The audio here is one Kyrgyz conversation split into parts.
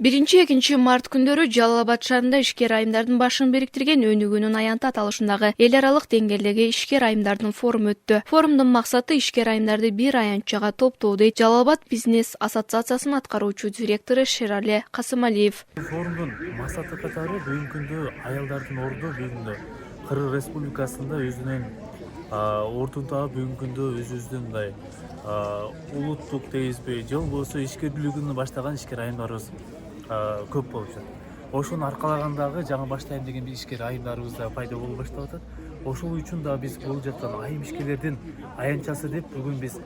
1-2 март күндөрү Жалал Абад шаарында ишкер айымдардын башын бириктирген өнүгүүнүн аянты аталышындагы эл аралык деңгээлдеги ишкер айымдардын форуму өттү. Форумдун максаты ишкер айымдарды бир аянтчага топтоо, дейт Жалал Абад бизнес ассоциациясынын аткаруучу директору Шерале Касымалиев. Форумдун максаты катары бүгүнкү күндө аялдардын орду бүгүндө Кыргыз Республикасында өзүнүн ордун таап бүгүнкү күндө өзүбүздүн мындай улуттук дейбизби, же болбосо ишкерлигин баштаган ишкер айымдарыбыз көп болуп жатат. Ошону аркалагандагы жаңы баштайм деген бир ишкер айымдарыбыз да пайда боло баштап атат. Ошол үчүн да биз болуп жаткан айым ишкерлердин аянтчасы деп бүгүн биз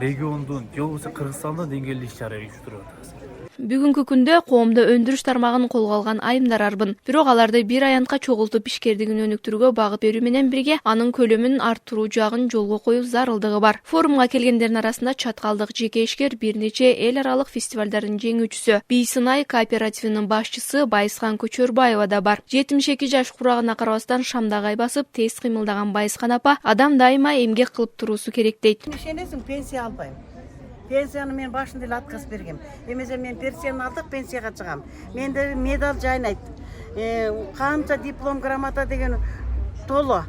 региондун же болбосо Кыргызстандын деңгээлде иш чара уюштуруп атабыз. Бүгүнкү күндө коомдо өндүрүш тармагын колго алган айымдар арбын. Бирок аларды бир аянтка чогултуп ишкердигин өнүктүрүүгө багыт берүү менен бирге анын көлөмүн арттыруу жагын жолго коюу зарылдыгы бар. Форумга келгендердин арасында чаткалдык жеке ишкер, бир нече эл аралык фестивалдардын жеңүүчүсү, Бийсынай кооперативинин башчысы Байыскан Көчөрбаева да бар. 72 жаш курагына карабастан шамдагай басып, тез кыймылдаган Байыскан апа адам дайыма эмгек кылып туруусу керек дейт. Ишенесиң, пенсия албайм. Пенсияны мен башында эле отказ бергем. Эмесе мен пенсияны алдык, пенсияга чыгам. Менде медаль жайнайт. Канча диплом, грамота деген толо.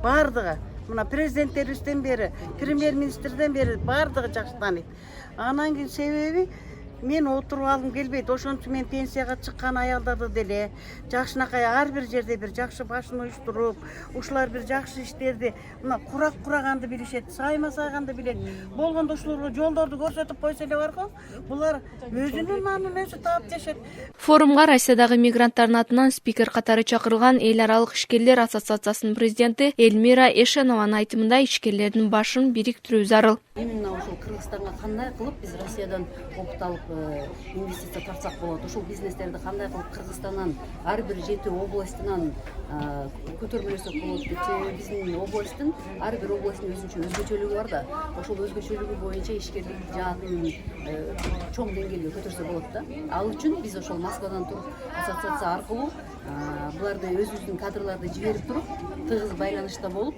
Бардыгы. Мына президенттерибизден бери, премьер-министрден бери бардыгы жакшы тааныйт. Анан кийин себеби мен отуруп алгым келбейт. Ошон үчүн мен пенсияга чыккан аялдарды деле жакшынакай ар бир жерде бир жакшы башын уюштуруп, ушулар бир жакшы иштерди, мына кураганды билишет, сайма сайганды билет. Болгондо ушуларга жолдорду көрсөтүп койсо эле бар го. Булар өзүнүн нанын өзү таап жашайт. Форумга Россиядагы мигранттардын атынан спикер катары чакырылган эл аралык ишкерлер ассоциациясынын президенти Эльмира Эшенованын айтымында ишкерлердин башын бириктирүү зарыл. Именно ушул Кыргызстанга кандай кылып биз Россиядан опыт алып инвестиция тартсак болот, ушул бизнестерди кандай кылып Кыргызстандан ар бир 7 областынан көтөрмөлөсөк болот деп. Биздин областтын ар бир областтын өзгөчөлүгү бар да. Ошол өзгөчөлүгү боюнча ишкерлик жаатын чоң деңгээлге көтөрсө болот да. Ал үчүн биз ошол Москвадан туруп ассоциация аркылуу буларды өзүбүздүн кадрларды жиберип туруп, тыгыз байланышта болуп,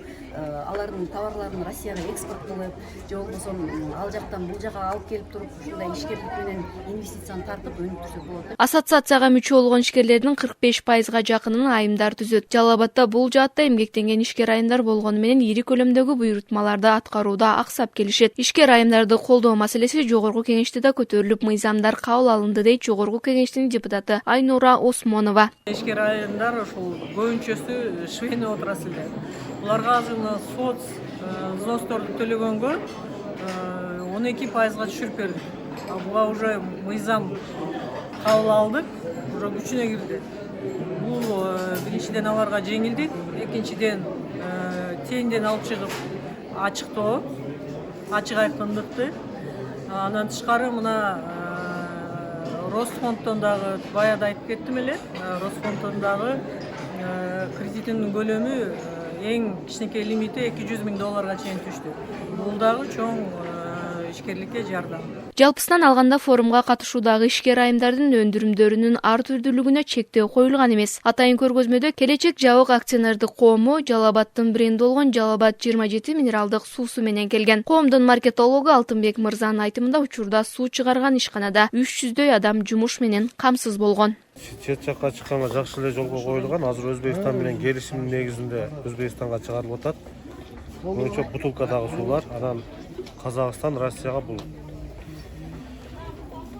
алардын товарларын Россияга экспорт кылып, же болбосо ал жактан бул жака алып келип туруп, ушундай ишкерлик менен инвестицияны тартып өнүктүрсөк болот. Ассоциацияга мүчө болгон ишкерлердин 45%га жакынын айымдар түзөт. Жалал Абадда бул жаатта эмгектенген ишкер айымдар болгону менен ири көлөмдөгү буйрутмаларды аткарууда аксап келишет. Ишкер айымдарды колдоо маселеси жогорку кеңеште да көтөрүлүп, мыйзамдар кабыл алынды, дейт жогорку кеңештин депутаты Айнура Осмонова. Ишкер айымдар ушул көбүнчөсү швейный отрасльде. Буларга азыр соц взносторду төлөгөнгө 12%га түшүрүп бердик. Буга уже мыйзам кабыл алдык, уже күчүнө кирди. Бул биринчиден аларга жеңилдик, экинчиден теңден алып чыгып ачыктоо, ачык айкындыкты. Андан тышкары мына Росфонддон дагы баягы айтып кеттим эле, Росфонддон дагы кредитинин көлөмү эң кичинекей лимити $200,000 чейин түштү. Бул дагы чоң ишкерликке жардам. Жалпысынан алганда форумга катышуудагы ишкер айымдардын өндүрүмдөрүнүн ар түрдүүлүгүнө чектөө коюлган эмес. Атайын көргөзмөдө Келечек Жабык акционердик коому Жалал Абадтын бренди болгон Жалал Абад 27 минералдык суусу менен келген. Коомдун маркетологу Алтынбек Мырзанын айтымында учурда суу чыгарган ишканада 300дөй адам жумуш менен камсыз болгон. Чет жакка чыкканга жакшы эле жолго коюлган. Азыр Өзбекстан менен келишимдин негизинде Өзбекстанга чыгарылып атат. Боюнча бутылкадагы суулар, анан Казакстан, Россияга бул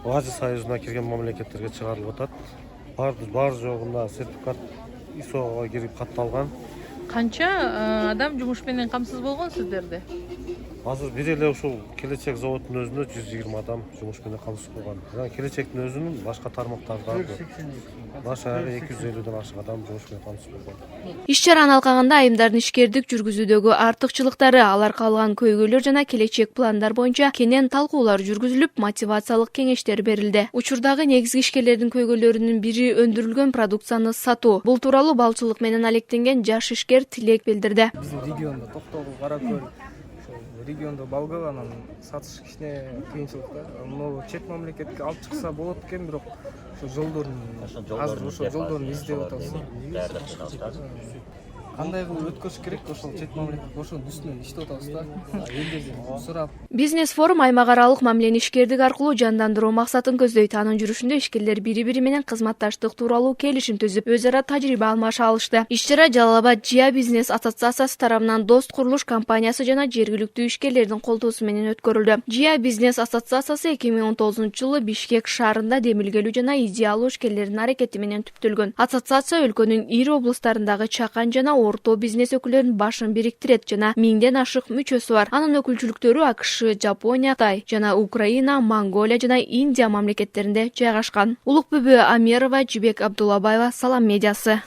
Азия союзуна кирген мамлекеттерге чыгарылып атат. Бар жогунда сертификат ISOга кирип катталган. Канча адам жумуш менен камсыз болгон сиздерде? Азыр бир эле ушул Келечек заводунун өзүндө 120 адам жумуш менен камсыз болгон. Жана Келечектин өзүнүн башка тармактарында баш аягы 250ден ашык адам жумуш менен камсыз болгон. Иш чараны алкаганда айымдардын ишкердик жүргүзүүдөгү артыкчылыктары, алар калган көйгөйлөр жана келечек пландар боюнча кенен талкуулар жүргүзүлүп, мотивациялык кеңештер берилди. Учурдагы негизги ишкерлердин көйгөйлөрүнүн бири өндүрүлгөн продукцияны сатуу. Бул тууралуу балчылык менен алектенген жаш ишкер тилек билдирди. Биздин региондо Токтогул, Каракөл, региондо балгыл, анан сатыш кичине кыйынчылыкта. Мына чет мамлекетке алып чыкса болот экен, бирок ошо жолдорун издеп атабыз. кандай кылып өткөрүш керек ошол чет мамлекет ошонун үстүнөн иштеп атабыз да элдерден сурап. Бизнес форум аймак аралык мамилени ишкердик аркылуу жандандыруу максатын көздөйт. Анын жүрүшүндө ишкерлер бири-бири менен кызматташтык тууралуу келишим түзүп, өз ара тажрыйба алмаша алышты. Иш-чара Жалал-Абад Жия бизнес ассоциациясы тарабынан Дост курулуш компаниясы жана жергиликтүү ишкерлердин колдоосу менен өткөрүлдү. Жия бизнес ассоциациясы 2019-жылы Бишкек шаарында демилгелүү жана идеалуу ишкерлердин аракети менен түптөлгөн. Ассоциация өлкөнүн ири облустарындагы чакан жана орто бизнес өкүлдөрүнүн башын бириктирет жана 1000ден ашык мүчөсү бар. Анын өкүлчүлүктөрү АКШ, Жапония, Кытай жана Украина, Монголия жана Индия мамлекеттеринде жайгашкан. Улукбүбү Амерова, Жибек Абдуллабаева, Салам медиасы.